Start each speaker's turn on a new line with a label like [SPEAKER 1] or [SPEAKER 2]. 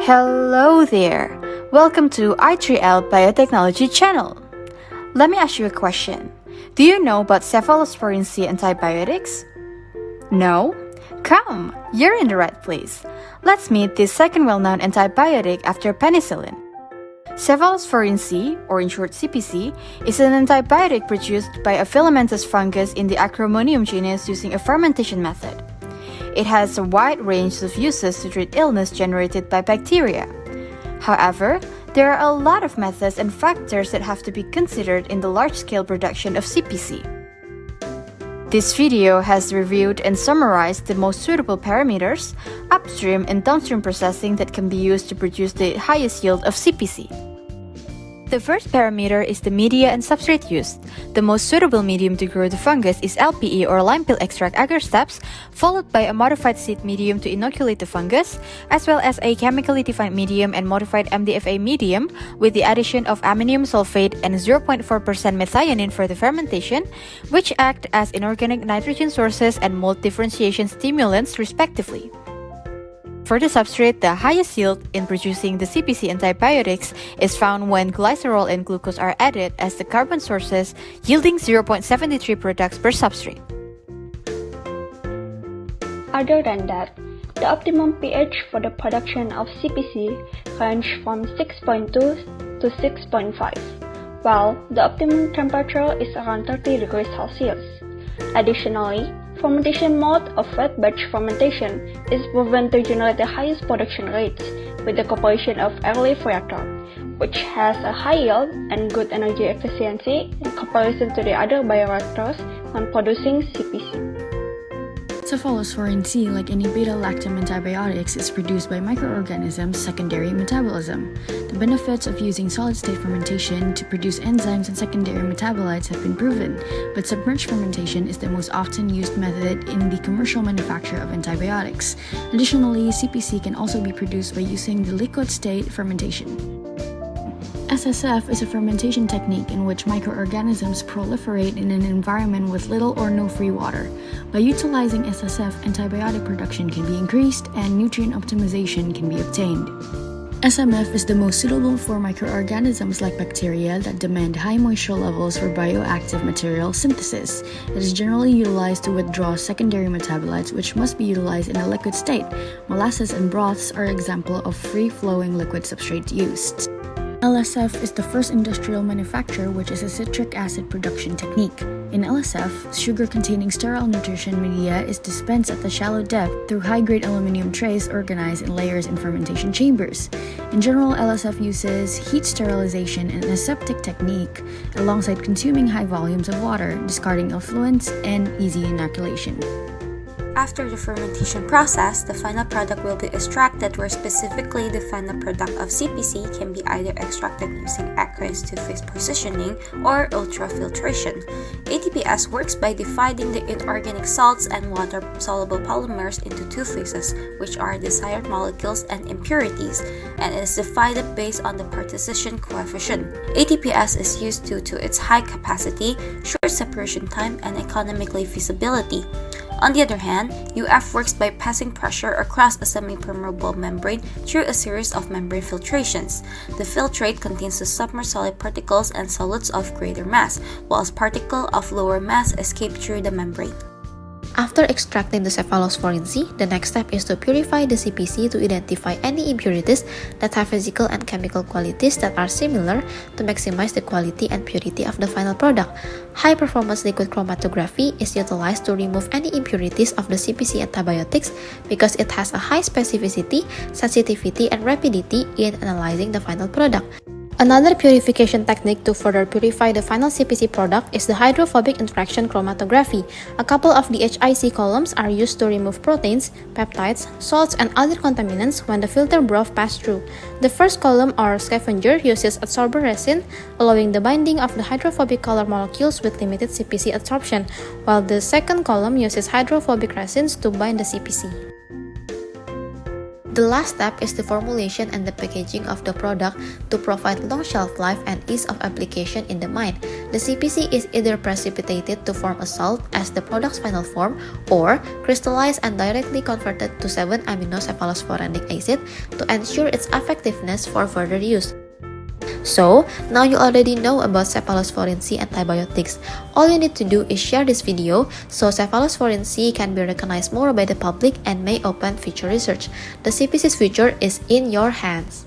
[SPEAKER 1] Hello there! Welcome to I3L Biotechnology channel. Let me ask you a question. Do you know about Cephalosporin-C antibiotics? No? Come, you're in the right place. Let's meet this second well-known antibiotic after penicillin. Cephalosporin-C, or in short Cpc, is an antibiotic produced by a filamentous fungus in the Acromonium genus using a fermentation method. It has a wide range of uses to treat illness generated by bacteria. However, there are a lot of methods and factors that have to be considered in the large-scale production of Cpc. This video has reviewed and summarized the most suitable parameters, upstream and downstream processing that can be used to produce the highest yield of Cpc. The first parameter is the media and substrate used. The most suitable medium to grow the fungus is LPE or lime peel extract agar steps, followed by a modified seed medium to inoculate the fungus, as well as a chemically defined medium and modified MDFA medium with the addition of ammonium sulfate and 0.4% methionine for the fermentation, which act as inorganic nitrogen sources and mold differentiation stimulants respectively. For the substrate, the highest yield in producing the Cpc antibiotics is found when glycerol and glucose are added as the carbon sources, yielding 0.73 products per substrate.
[SPEAKER 2] Other than that, the optimum pH for the production of Cpc range from 6.2 to 6.5, while the optimum temperature is around 30 degrees Celsius. Additionally, fermentation mode of wet batch fermentation is proven to generate the highest production rates with the cooperation of airlift reactor, which has a high yield and good energy efficiency in comparison to the other bioreactors when producing Cpc.
[SPEAKER 3] Cephalosporin-C, like any beta-lactam antibiotics, is produced by microorganisms' secondary metabolism. The benefits of using solid-state fermentation to produce enzymes and secondary metabolites have been proven, but submerged fermentation is the most often used method in the commercial manufacture of antibiotics. Additionally, Cpc can also be produced by using the liquid-state fermentation. SSF is a fermentation technique in which microorganisms proliferate in an environment with little or no free water. By utilizing SSF, antibiotic production can be increased and nutrient optimization can be obtained. SMF is the most suitable for microorganisms like bacteria that demand high moisture levels for bioactive material synthesis. It is generally utilized to withdraw secondary metabolites which must be utilized in a liquid state. Molasses and broths are examples of free-flowing liquid substrate used. LSF is the first industrial manufacture which is a citric acid production technique. In LSF, sugar-containing sterile nutrition media is dispensed at a shallow depth through high-grade aluminum trays organized in layers in fermentation chambers. In general, LSF uses heat sterilization and aseptic technique alongside consuming high volumes of water, discarding effluents, and easy inoculation.
[SPEAKER 4] After the fermentation process, the final product will be extracted, where specifically the final product of Cpc can be either extracted using aqueous two-phase positioning or ultrafiltration. ATPS works by dividing the inorganic salts and water-soluble polymers into two phases, which are desired molecules and impurities, and is divided based on the partition coefficient. ATPS is used due to its high capacity, short separation time, and economically feasibility. On the other hand, UF works by passing pressure across a semi-permeable membrane through a series of membrane filtrations. The filtrate contains the submerged solid particles and solutes of greater mass, whilst particles of lower mass escape through the membrane.
[SPEAKER 5] After extracting the cephalosporin-C, the next step is to purify the Cpc to identify any impurities that have physical and chemical qualities that are similar to maximize the quality and purity of the final product. High-performance liquid chromatography is utilized to remove any impurities of the Cpc antibiotics because it has a high specificity, sensitivity, and rapidity in analyzing the final product. Another purification technique to further purify the final Cpc product is the hydrophobic interaction chromatography. A couple of the HIC columns are used to remove proteins, peptides, salts, and other contaminants when the filter broth passes through. The first column, or scavenger, uses adsorber resin, allowing the binding of the hydrophobic color molecules with limited Cpc absorption, while the second column uses hydrophobic resins to bind the Cpc. The last step is the formulation and the packaging of the product to provide long shelf life and ease of application in the mind. The CPC is either precipitated to form a salt as the product's final form or crystallized and directly converted to 7-amino-cephalosporinic acid to ensure its effectiveness for further use. So, now you already know about Cephalosporin-C antibiotics. All you need to do is share this video so Cephalosporin-C can be recognized more by the public and may open future research. The CPC's future is in your hands.